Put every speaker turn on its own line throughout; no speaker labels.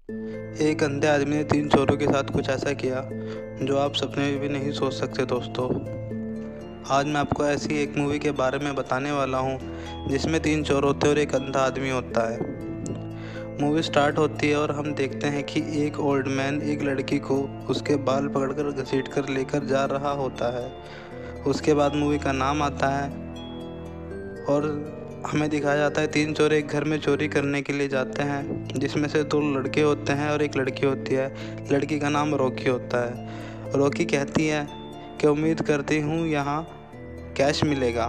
एक अंधे आदमी ने 3 चोरों के साथ कुछ ऐसा किया जो आप सपने में भी नहीं सोच सकते दोस्तों। आज मैं आपको ऐसी एक मूवी के बारे में बताने वाला हूँ जिसमें 3 चोर होते हैं और एक अंधा आदमी होता है। मूवी स्टार्ट होती है और हम देखते हैं कि एक ओल्ड मैन एक लड़की को उसके बाल पकड़कर घसीट कर लेकर जा रहा होता है। उसके बाद मूवी का नाम आता है और हमें दिखाया जाता है 3 चोर एक घर में चोरी करने के लिए जाते हैं, जिसमें से 2 लड़के होते हैं और एक लड़की होती है। लड़की का नाम रॉकी होता है। रॉकी कहती है कि उम्मीद करती हूँ यहाँ कैश मिलेगा।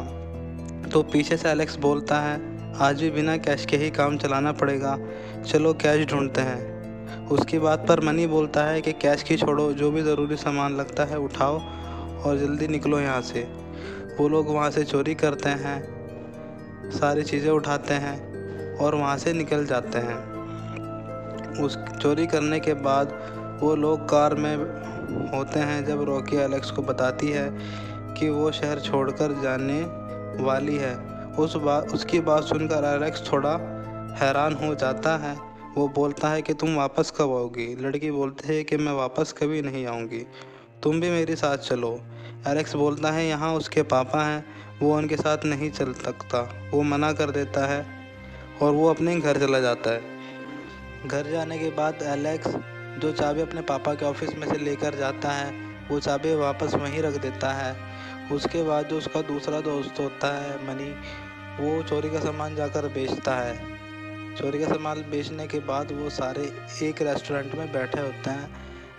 तो पीछे से एलेक्स बोलता है, आज भी बिना कैश के ही काम चलाना पड़ेगा, चलो कैश ढूंढते हैं। उसकी बात पर मनी बोलता है कि कैश की छोड़ो, जो भी ज़रूरी सामान लगता है उठाओ और जल्दी निकलो यहाँ से। वो लोग वहाँ से चोरी करते हैं, सारी चीज़ें उठाते हैं और वहाँ से निकल जाते हैं। उस चोरी करने के बाद वो लोग कार में होते हैं जब रॉकी एलेक्स को बताती है कि वो शहर छोड़कर जाने वाली है। उसकी बात सुनकर एलेक्स थोड़ा हैरान हो जाता है। वो बोलता है कि तुम वापस कब आओगी? लड़की बोलती है कि मैं वापस कभी नहीं आऊँगी, तुम भी मेरे साथ चलो। एलेक्स बोलता है यहाँ उसके पापा हैं, वो उनके साथ नहीं चल सकता। वो मना कर देता है और वो अपने घर चला जाता है। घर जाने के बाद एलेक्स जो चाबी अपने पापा के ऑफिस में से लेकर जाता है, वो चाबी वापस वहीं रख देता है। उसके बाद जो उसका दूसरा दोस्त होता है मनी, वो चोरी का सामान जाकर बेचता है। चोरी का सामान बेचने के बाद वो सारे एक रेस्टोरेंट में बैठे होते हैं।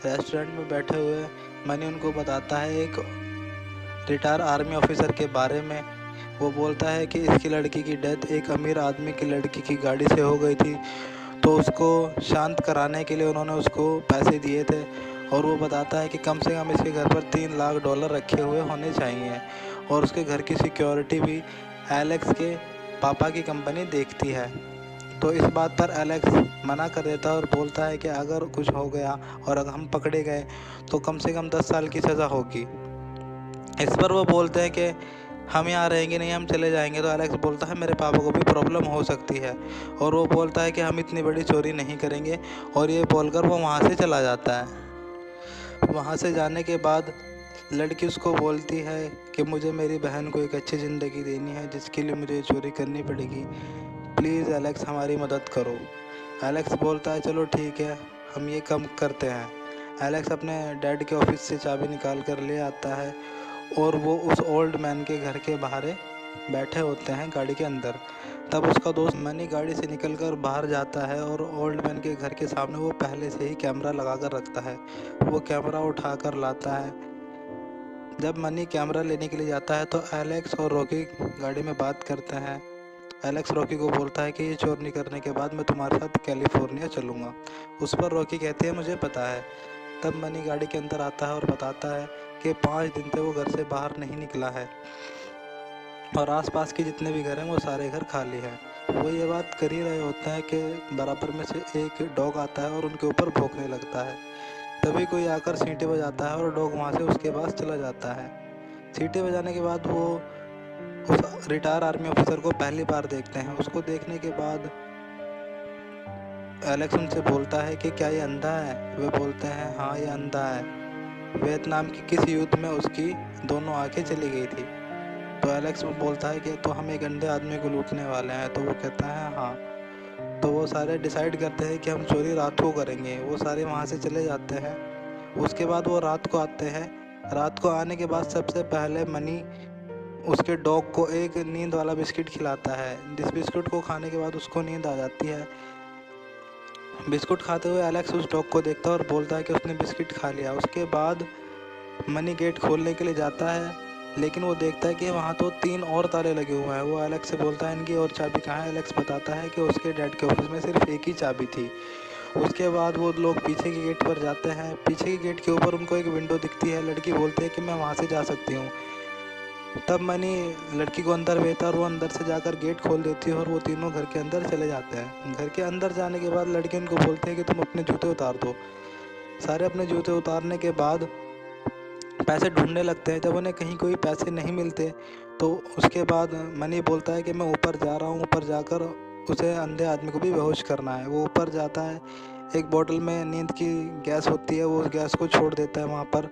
रेस्टोरेंट में बैठे हुए मनी उनको बताता है एक रिटायर आर्मी ऑफिसर के बारे में। वो बोलता है कि इसकी लड़की की डेथ एक अमीर आदमी की लड़की की गाड़ी से हो गई थी, तो उसको शांत कराने के लिए उन्होंने उसको पैसे दिए थे। और वो बताता है कि कम से कम इसके घर पर $3 लाख रखे हुए होने चाहिए और उसके घर की सिक्योरिटी भी एलेक्स के पापा की कंपनी देखती है। तो इस बात पर एलेक्स मना कर देता है और बोलता है कि अगर कुछ हो गया और अगर हम पकड़े गए तो कम से कम 10 साल की सज़ा होगी। इस पर वो बोलते हैं कि हम यहाँ रहेंगे नहीं, हम चले जाएंगे। तो एलेक्स बोलता है मेरे पापा को भी प्रॉब्लम हो सकती है, और वो बोलता है कि हम इतनी बड़ी चोरी नहीं करेंगे, और ये बोलकर वो वहाँ से चला जाता है। वहाँ से जाने के बाद लड़की उसको बोलती है कि मुझे मेरी बहन को एक अच्छी ज़िंदगी देनी है, जिसके लिए मुझे चोरी करनी पड़ेगी। प्लीज़ एलेक्स हमारी मदद करो। एलेक्स बोलता है चलो ठीक है, हम ये कम करते हैं। एलेक्स अपने डैड के ऑफिस से चाबी निकाल कर ले आता है और वो उस ओल्ड मैन के घर के बाहर बैठे होते हैं गाड़ी के अंदर। तब उसका दोस्त मनी गाड़ी से निकलकर बाहर जाता है और ओल्ड मैन के घर के सामने वो पहले से ही कैमरा लगा कर रखता है। वो कैमरा उठा कर लाता है। जब मनी कैमरा लेने के लिए जाता है तो एलेक्स और रॉकी गाड़ी में बात करते हैं। एलेक्स रॉकी को बोलता है कि ये चोरी करने के बाद मैं तुम्हारे साथ कैलिफोर्निया चलूँगा। उस पर रॉकी कहती है मुझे पता है। तब मनी गाड़ी के अंदर आता है और बताता है कि 5 दिन से वो घर से बाहर नहीं निकला है और आसपास के जितने भी घर हैं वो सारे घर खाली हैं। वो ये बात कर ही रहे होते हैं कि बराबर में से एक डॉग आता है और उनके ऊपर भौंकने लगता है। तभी कोई आकर सीटी बजाता है और डॉग वहाँ से उसके पास चला जाता है। सीटी बजाने के बाद वो उस रिटायर आर्मी ऑफिसर को पहली बार देखते हैं। उसको देखने के बाद एलेक्स उनसे बोलता है कि क्या ये अंधा है? वे बोलते हैं हाँ ये अंधा है। वियतनाम की किस युद्ध में उसकी दोनों आंखें चली गई थी। तो एलेक्स बोलता है कि तो हम एक अंधे आदमी को लूटने वाले हैं। तो वो कहता है हाँ। तो वो सारे डिसाइड करते हैं कि हम चोरी रात को करेंगे। वो सारे वहाँ से चले जाते हैं। उसके बाद वो रात को आते हैं। रात को आने के बाद सबसे पहले मनी उसके डॉग को एक नींद वाला बिस्किट खिलाता है, जिस बिस्कुट को खाने के बाद उसको नींद आ जाती है। बिस्कुट खाते हुए एलेक्स उस डॉग को देखता है और बोलता है कि उसने बिस्किट खा लिया। उसके बाद मनी गेट खोलने के लिए जाता है, लेकिन वो देखता है कि वहाँ तो 3 और ताले लगे हुए हैं। वो एलेक्स से बोलता है इनकी और चाबी कहाँ है? एलेक्स बताता है कि उसके डैड के ऑफिस में सिर्फ एक ही चाबी थी। उसके बाद वो लोग पीछे के गेट पर जाते हैं। पीछे के गेट के ऊपर उनको एक विंडो दिखती है। लड़की बोलती है कि मैं वहाँ से जा सकती हूँ। तब मनी लड़की को अंदर भेजता है और वो अंदर से जाकर गेट खोल देती है और वो तीनों घर के अंदर चले जाते हैं। घर के अंदर जाने के बाद लड़की उनको बोलती है कि तुम अपने जूते उतार दो। सारे अपने जूते उतारने के बाद पैसे ढूंढने लगते हैं। जब उन्हें कहीं कोई पैसे नहीं मिलते तो उसके बाद मनी बोलता है कि मैं ऊपर जा रहा हूँ। ऊपर जाकर उसे अंधे आदमी को भी बेहोश करना है। वो ऊपर जाता है। एक बोतल में नींद की गैस होती है, वो उस गैस को छोड़ देता है वहाँ पर,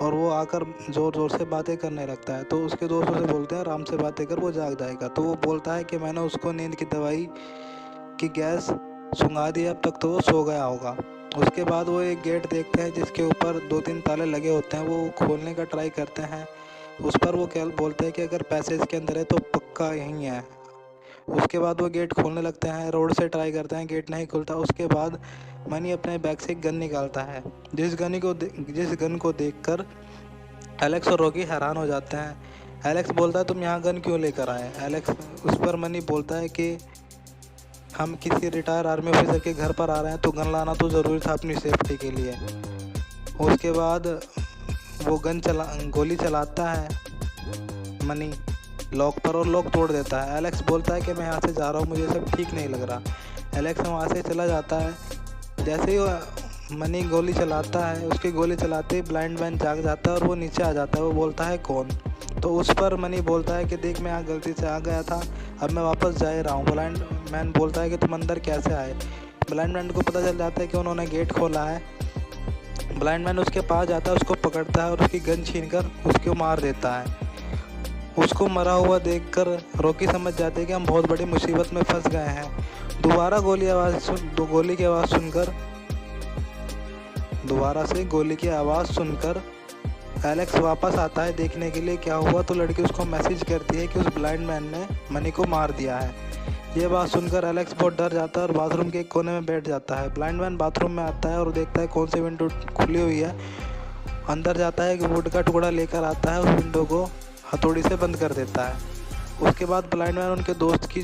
और वो आकर ज़ोर ज़ोर से बातें करने लगता है। तो उसके दोस्त उसे बोलते हैं आराम से बातें कर, वो जाग जाएगा। तो वो बोलता है कि मैंने उसको नींद की दवाई की गैस सुंघा दी, अब तक तो वो सो गया होगा। उसके बाद वो एक गेट देखते हैं जिसके ऊपर 2-3 ताले लगे होते हैं। वो खोलने का ट्राई करते हैं, उस पर वो क्या बोलते हैं कि अगर पैसे इसके अंदर है तो पक्का यहीं है। उसके बाद वो गेट खोलने लगते हैं, रोड से ट्राई करते हैं, गेट नहीं खुलता। उसके बाद मनी अपने बैग से एक गन निकालता है, जिस गन को देखकर एलेक्स और रॉकी हैरान हो जाते हैं। एलेक्स बोलता है तुम यहाँ गन क्यों लेकर आए? एलेक्स उस पर मनी बोलता है कि हम किसी रिटायर आर्मी ऑफिसर के घर पर आ रहे हैं, तो गन लाना तो ज़रूरी था अपनी सेफ्टी के लिए। उसके बाद वो गोली चलाता है मनी लॉक पर, और लॉक तोड़ देता है। एलेक्स बोलता है कि मैं यहाँ से जा रहा हूँ, मुझे सब ठीक नहीं लग रहा। एलेक्स वहाँ से चला जाता है। जैसे ही मनी गोली चलाता है, उसकी गोली चलाते ही ब्लाइंड मैन जाग जाता है और वो नीचे आ जाता है। वो बोलता है कौन? तो उस पर मनी बोलता है कि देख मैं यहाँ गलती से आ गया था, अब मैं वापस जा ही रहा हूँ। ब्लाइंड मैन बोलता है कि तुम अंदर कैसे आए? ब्लाइंड मैन को पता चल जाता है कि उन्होंने गेट खोला है। ब्लाइंड मैन उसके पास जाता है, उसको पकड़ता है और उसकी गन छीनकर उसको मार देता है। उसको मरा हुआ देखकर रॉकी समझ जाते हैं कि हम बहुत बड़ी मुसीबत में फंस गए हैं। दोबारा गोली की आवाज़ सुनकर एलेक्स वापस आता है देखने के लिए क्या हुआ। तो लड़की उसको मैसेज करती है कि उस ब्लाइंड मैन ने मनी को मार दिया है। ये बात सुनकर एलेक्स बहुत डर जाता है और बाथरूम के एक कोने में बैठ जाता है। ब्लाइंड मैन बाथरूम में आता है और देखता है कौन सी विंडो खुली हुई है। अंदर जाता है, एक वुड का टुकड़ा लेकर आता है, उस विंडो को हथौड़ी से बंद कर देता है। उसके बाद ब्लाइंड मैन उनके दोस्त की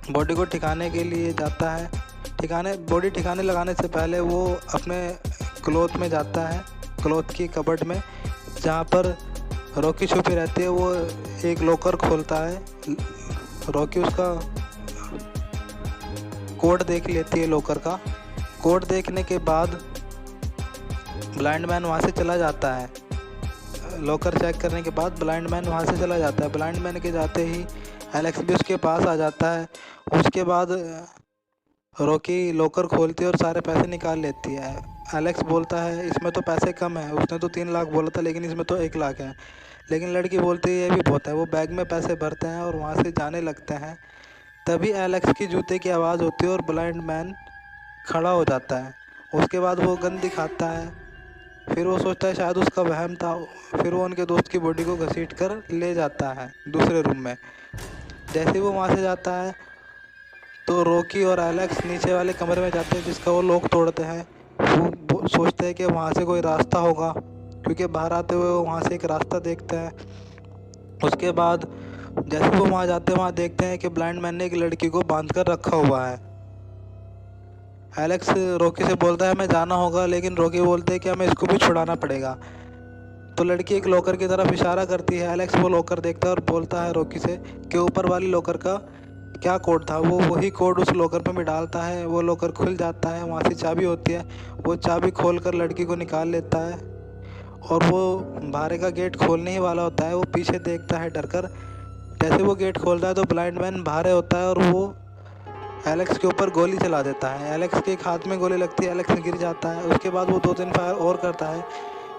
बॉडी को ठिकाने के लिए जाता है। बॉडी ठिकाने लगाने से पहले वो अपने क्लॉथ में जाता है, क्लॉथ की कबर्ड में जहाँ पर रॉकी छुपी रहती है। वो एक लॉकर खोलता है, रॉकी उसका कोड देख लेती है लॉकर का। कोड देखने के बाद ब्लाइंड मैन वहाँ से चला जाता है। लॉकर चेक करने के बाद ब्लाइंड मैन वहाँ से चला जाता है। ब्लाइंड मैन के जाते ही एलेक्स भी उसके पास आ जाता है। उसके बाद रॉकी लॉकर खोलती है और सारे पैसे निकाल लेती है। एलेक्स बोलता है इसमें तो पैसे कम है, उसने तो 3 लाख बोला था लेकिन इसमें तो 1 लाख है। लेकिन लड़की बोलती है ये भी बहुत है। वो बैग में पैसे भरते हैं और वहाँ से जाने लगते हैं। तभी एलेक्स की जूते की आवाज़ होती है और ब्लाइंड मैन खड़ा हो जाता है। उसके बाद वो गन दिखाता है। फिर वो सोचता है शायद उसका वहम था। फिर वो उनके दोस्त की बॉडी को घसीट कर ले जाता है दूसरे रूम में। जैसे ही वो वहाँ से जाता है तो रॉकी और एलेक्स नीचे वाले कमरे में जाते हैं जिसका वो लॉक तोड़ते हैं। वो सोचते हैं कि वहाँ से कोई रास्ता होगा, क्योंकि बाहर आते हुए वो वहाँ से एक रास्ता देखते हैं। उसके बाद जैसे वो वहाँ जाते हैं, वहाँ देखते हैं कि ब्लाइंड मैन ने एक लड़की को बांध कर रखा हुआ है। एलेक्स रॉकी से बोलता है हमें जाना होगा, लेकिन रॉकी बोलते हैं कि हमें इसको भी छुड़ाना पड़ेगा। तो लड़की एक लॉकर की तरफ इशारा करती है। एलेक्स वो लॉकर देखता है और बोलता है रॉकी से कि ऊपर वाली लॉकर का क्या कोड था। वो वही कोड उस लॉकर पे भी डालता है। वो लॉकर खुल जाता है, वहाँ से चाबी होती है। वो चाबी खोल कर लड़की को निकाल लेता है और वो बाहर का गेट खोलने ही वाला होता है। वो पीछे देखता है डर कर। जैसे वो गेट खोलता है तो ब्लाइंड मैन बाहर होता है और वो एलेक्स के ऊपर गोली चला देता है। एलेक्स के एक हाथ में गोली लगती है, एलेक्स गिर जाता है। उसके बाद वो 2-3 फायर और करता है,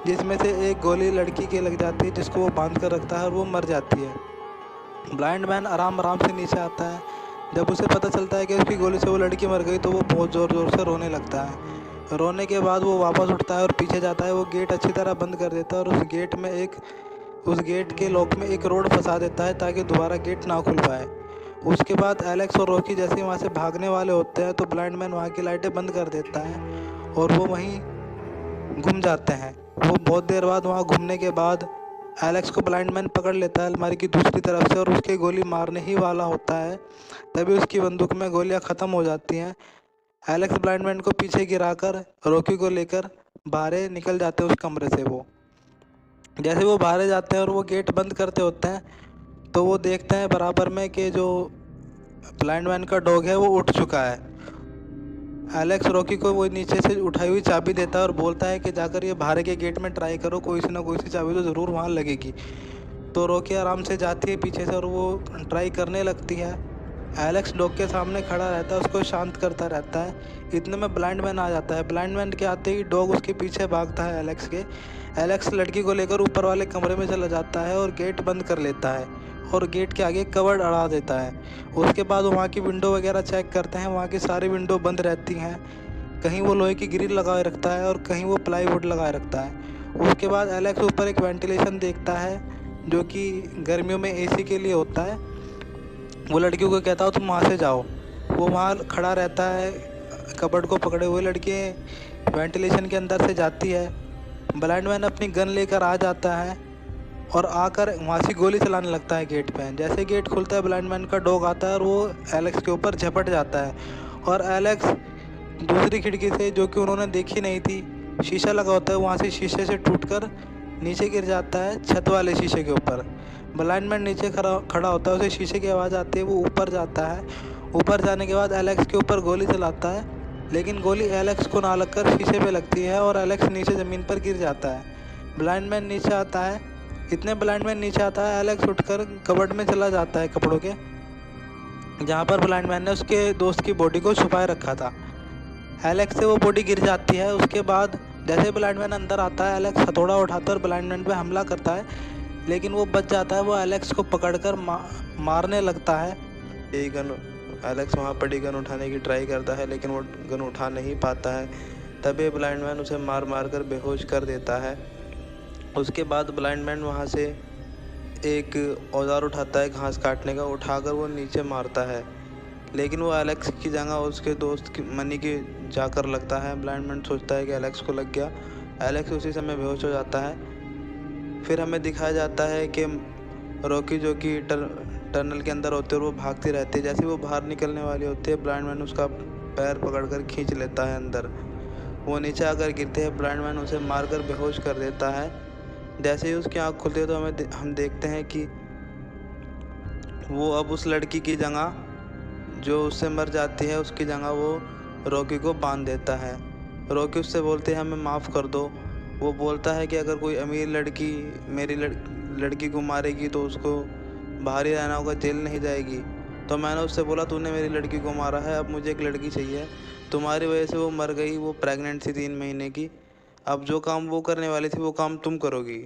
जिसमें से एक गोली लड़की के लग जाती है जिसको वो बांध कर रखता है और वो मर जाती है। ब्लाइंड मैन आराम से नीचे आता है। जब उसे पता चलता है कि उसकी गोली से वो लड़की मर गई तो वो बहुत ज़ोर से रोने लगता है। रोने के बाद वो वापस उठता है और पीछे जाता है। वो गेट अच्छी तरह बंद कर देता है और उस गेट के लॉक में एक रोड फंसा देता है ताकि दोबारा गेट ना खुल पाए। उसके बाद एलेक्स और रॉकी जैसे ही वहाँ से भागने वाले होते हैं तो ब्लाइंड मैन वहाँ की लाइटें बंद कर देता है और वो वहीं घूम जाते हैं। वो बहुत देर बाद वहाँ घूमने के बाद एलेक्स को ब्लाइंड मैन पकड़ लेता है अलमारी की दूसरी तरफ से और उसके गोली मारने ही वाला होता है। तभी उसकी बंदूक में गोलियां ख़त्म हो जाती हैं। एलेक्स ब्लाइंड मैन को पीछे गिराकर रॉकी को लेकर बाहर निकल जाते हैं उस कमरे से। वो जैसे वो बाहर जाते हैं और वो गेट बंद करते होते हैं तो वो देखते हैं बराबर में कि जो ब्लाइंड मैन का डॉग है वो उठ चुका है। एलेक्स रॉकी को वो नीचे से उठाई हुई चाबी देता है और बोलता है कि जाकर ये बाहर के गेट में ट्राई करो, कोई सी ना कोई सी चाबी तो ज़रूर वहाँ लगेगी। तो रॉकी आराम से जाती है पीछे से और वो ट्राई करने लगती है। एलेक्स डॉग के सामने खड़ा रहता है, उसको शांत करता रहता है। इतने में ब्लाइंड मैन आ जाता है। ब्लाइंड मैन के आते ही डॉग उसके पीछे भागता है एलेक्स के। एलेक्स लड़की को लेकर ऊपर वाले कमरे में चला जाता है और गेट बंद कर लेता है और गेट के आगे कवर अड़ा देता है। उसके बाद वहाँ की विंडो वगैरह चेक करते हैं। वहाँ की सारी विंडो बंद रहती हैं। कहीं वो लोहे की ग्रिल लगाए रखता है और कहीं वो प्लाईवुड लगाए रखता है। उसके बाद एलेक्स ऊपर एक वेंटिलेशन देखता है जो कि गर्मियों में एसी के लिए होता है। वो लड़कियों को कहता हो तुम वहाँ से जाओ। वो वहाँ खड़ा रहता है कबर्ड को पकड़े हुए। लड़की वेंटिलेशन के अंदर से जाती है। ब्लाइंड मैन अपनी गन लेकर आ जाता है और आकर वहाँ से गोली चलाने लगता है गेट पे। जैसे गेट खुलता है ब्लाइंड मैन का डॉग आता है और वो एलेक्स के ऊपर झपट जाता है और एलेक्स दूसरी खिड़की से, जो कि उन्होंने देखी नहीं थी, शीशा लगा होता है, वहाँ से शीशे से टूटकर नीचे गिर जाता है छत वाले शीशे के ऊपर। ब्लाइंड मैन नीचे खड़ा होता है, उसे शीशे की आवाज़ आती है, वो ऊपर जाता है। ऊपर जाने के बाद एलेक्स के ऊपर गोली चलाता है, लेकिन गोली एलेक्स को ना लगकर शीशे पे लगती है और एलेक्स नीचे ज़मीन पर गिर जाता है। ब्लाइंड मैन नीचे आता है। इतने ब्लाइंड मैन नीचे आता है, एलेक्स उठकर कबर्ड में चला जाता है कपड़ों के, जहाँ पर ब्लाइंड मैन ने उसके दोस्त की बॉडी को छुपाए रखा था। एलेक्स से वो बॉडी गिर जाती है। उसके बाद जैसे ब्लाइंड मैन अंदर आता है, एलेक्स हथौड़ा उठाता है और ब्लाइंड मैन पे हमला करता है, लेकिन वो बच जाता है। वो एलेक्स को पकड़कर मारने लगता है। यही गन एलेक्स वहाँ पर गन उठाने की ट्राई करता है, लेकिन वो गन उठा नहीं पाता है। तभी ब्लाइंड मैन उसे मार मार कर बेहोश कर देता है। उसके बाद ब्लाइंड मैन वहाँ से एक औजार उठाता है घास काटने का, उठाकर वो नीचे मारता है, लेकिन वो एलेक्स की जगह उसके दोस्त की मनी की जाकर लगता है। ब्लाइंड मैन सोचता है कि एलेक्स को लग गया। एलेक्स उसी समय बेहोश हो जाता है। फिर हमें दिखाया जाता है कि रॉकी, जो कि टनल के अंदर होते हैं, वो भागती रहती है। जैसे वो बाहर निकलने वाली होती है, ब्लाइंड मैन उसका पैर पकड़कर खींच लेता है अंदर। वो नीचे आकर गिरते हैं। ब्लाइंड मैन उसे मारकर बेहोश कर देता है। जैसे ही उसकी आँख खुलती है तो हम देखते हैं कि वो अब उस लड़की की जगह, जो उससे मर जाती है, उसकी जगह वो रॉकी को बांध देता है। रॉकी उससे बोलते हैं हमें माफ़ कर दो। वो बोलता है कि अगर कोई अमीर लड़की मेरी लड़की को मारेगी तो उसको बाहर ही रहना होगा, जेल नहीं जाएगी। तो मैंने उससे बोला तूने मेरी लड़की को मारा है, अब मुझे एक लड़की चाहिए। तुम्हारी वजह से वो मर गई, वो प्रेग्नेंट थी 3 महीने की। अब जो काम वो करने वाली थी वो काम तुम करोगी।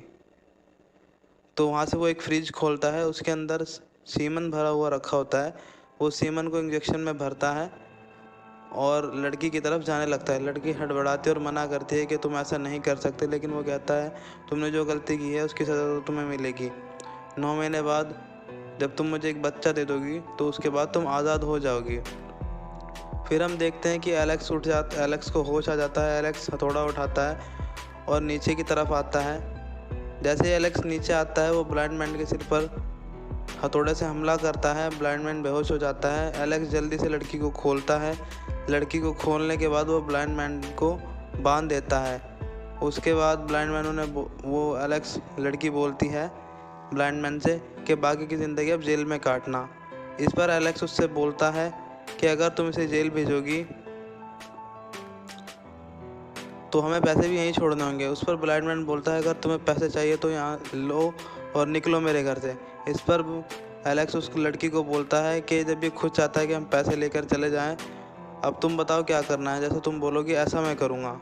तो वहाँ से वो एक फ्रिज खोलता है, उसके अंदर सीमन भरा हुआ रखा होता है। वो सीमन को इंजेक्शन में भरता है और लड़की की तरफ जाने लगता है। लड़की हड़बड़ाती और मना करती है कि तुम ऐसा नहीं कर सकते, लेकिन वो कहता है तुमने जो गलती की है उसकी सज़ा तो तुम्हें मिलेगी। 9 महीने बाद जब तुम मुझे एक बच्चा दे दोगी तो उसके बाद तुम आज़ाद हो जाओगी। फिर हम देखते हैं कि एलेक्स को होश आ जाता है। एलेक्स हथौड़ा उठाता है और नीचे की तरफ आता है। जैसे ही एलेक्स नीचे आता है, वो ब्लाइंड मैन के सिर पर हथौड़े से हमला करता है। ब्लाइंड मैन बेहोश हो जाता है। एलेक्स जल्दी से लड़की को खोलता है। लड़की को खोलने के बाद वो ब्लाइंड मैन को बांध देता है। उसके बाद ब्लाइंड मैन ने वो एलेक्स लड़की बोलती है ब्लाइंड मैन से कि बाकी की ज़िंदगी अब जेल में काटना। इस पर एलेक्स उससे बोलता है कि अगर तुम इसे जेल भेजोगी तो हमें पैसे भी यहीं छोड़ने होंगे। उस पर ब्लाइंड मैन बोलता है अगर तुम्हें पैसे चाहिए तो यहाँ लो और निकलो मेरे घर से। इस पर एलेक्स उस लड़की को बोलता है कि जब ये खुद चाहता है कि हम पैसे लेकर चले जाएं, अब तुम बताओ क्या करना है, जैसे तुम बोलोगी ऐसा मैं करूँगा।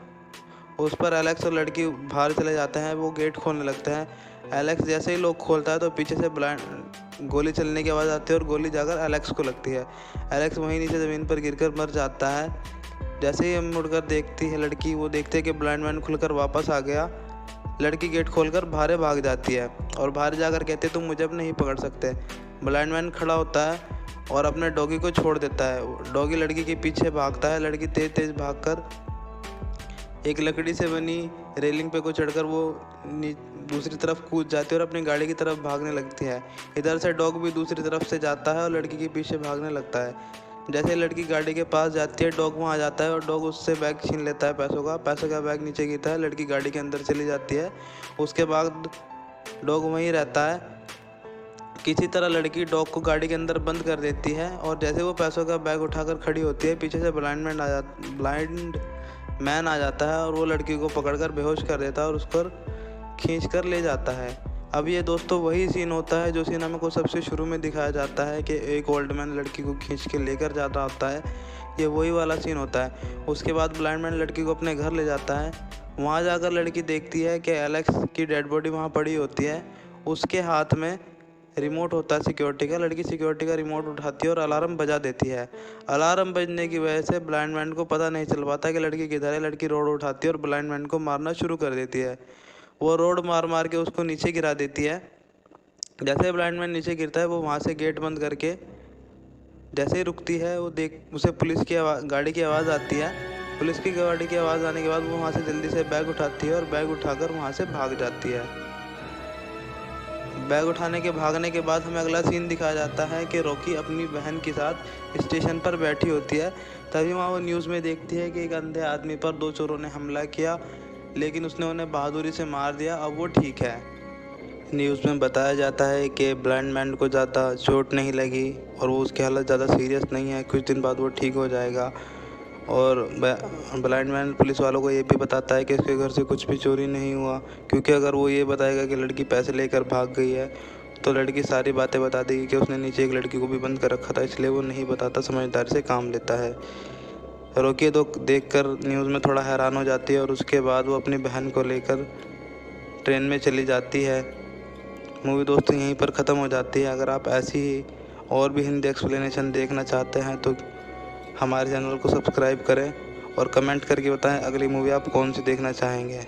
उस पर एलेक्स और लड़की बाहर चले जाते हैं। वो गेट खोलने लगते हैं। एलेक्स जैसे ही लोग खोलता है तो पीछे से गोली चलने की आवाज़ आती है और गोली जाकर एलेक्स को लगती है। एलेक्स वहीं नीचे ज़मीन पर गिरकर मर जाता है। जैसे ही हम मुड़कर देखती है लड़की, वो देखते है कि ब्लाइंड मैन खुलकर वापस आ गया। लड़की गेट खोलकर बाहर भाग जाती है और बाहर जाकर कहती है तुम मुझे अब नहीं पकड़ सकते। ब्लाइंड मैन खड़ा होता है और अपने डॉगी को छोड़ देता है। डॉगी लड़की के पीछे भागता है। लड़की तेज़ तेज़ भागकर एक लकड़ी से बनी रेलिंग पे को चढ़कर वो दूसरी तरफ कूद जाती है और अपनी गाड़ी की तरफ भागने लगती है। इधर से डॉग भी दूसरी तरफ से जाता है और लड़की के पीछे भागने लगता है। जैसे लड़की गाड़ी के पास जाती है, डॉग वहाँ आ जाता है और डॉग उससे बैग छीन लेता है पैसों का बैग नीचे गिरता है। लड़की गाड़ी के अंदर चली जाती है। उसके बाद डॉग वहीं रहता है। किसी तरह लड़की डॉग को गाड़ी के अंदर बंद कर देती है और जैसे वो पैसों का बैग उठाकर खड़ी होती है, पीछे से ब्लाइंड मैन आ जाता है और वो लड़की को पकड़कर बेहोश कर देता है और उस पर खींच कर ले जाता है। अब ये दोस्तों वही सीन होता है जो सीन हमको सबसे शुरू में दिखाया जाता है कि एक ओल्ड मैन लड़की को खींच के लेकर जाता होता है। ये वही वाला सीन होता है। उसके बाद ब्लाइंड मैन लड़की को अपने घर ले जाता है। वहाँ जाकर लड़की देखती है कि एलेक्स की डेड बॉडी वहाँ पड़ी होती है। उसके हाथ में रिमोट होता है सिक्योरिटी का। लड़की सिक्योरिटी का रिमोट उठाती है और अलार्म बजा देती है। अलार्म बजने की वजह से ब्लाइंड मैन को पता नहीं चल पाता कि लड़की किधर है। लड़की रोड उठाती है और ब्लाइंड मैन को मारना शुरू कर देती है। वो रोड मार मार के उसको नीचे गिरा देती है। जैसे ब्लाइंड मैन नीचे गिरता है, वो वहाँ से गेट बंद करके जैसे ही रुकती है, वो उसे पुलिस की गाड़ी की आवाज़ आती है। पुलिस की गाड़ी की आवाज़ आने के बाद वो वहाँ से जल्दी से बैग उठाती है और बैग उठाकर वहाँ से भाग जाती है। बैग उठाने के भागने के बाद हमें अगला सीन दिखाया जाता है कि रॉकी अपनी बहन के साथ स्टेशन पर बैठी होती है। तभी वहाँ वो न्यूज़ में देखती है कि एक अंधे आदमी पर 2 चोरों ने हमला किया, लेकिन उसने उन्हें बहादुरी से मार दिया। अब वो ठीक है। न्यूज़ में बताया जाता है कि ब्लाइंड मैन को ज़्यादा चोट नहीं लगी और वो उसकी हालत ज़्यादा सीरियस नहीं है। कुछ दिन बाद वो ठीक हो जाएगा। और ब्लाइंड मैन पुलिस वालों को ये भी बताता है कि उसके घर से कुछ भी चोरी नहीं हुआ, क्योंकि अगर वो ये बताएगा कि लड़की पैसे लेकर भाग गई है तो लड़की सारी बातें बता देगी कि उसने नीचे एक लड़की को भी बंद कर रखा था। इसलिए वो नहीं बताता, समझदारी से काम लेता है। रॉकी तो देखकर न्यूज़ में थोड़ा हैरान हो जाती है और उसके बाद वो अपनी बहन को लेकर ट्रेन में चली जाती है। मूवी दोस्तों यहीं पर ख़त्म हो जाती है। अगर आप ऐसी ही और भी हिंदी एक्सप्लेनेशन देखना चाहते हैं तो हमारे चैनल को सब्सक्राइब करें और कमेंट करके बताएं अगली मूवी आप कौन सी देखना चाहेंगे।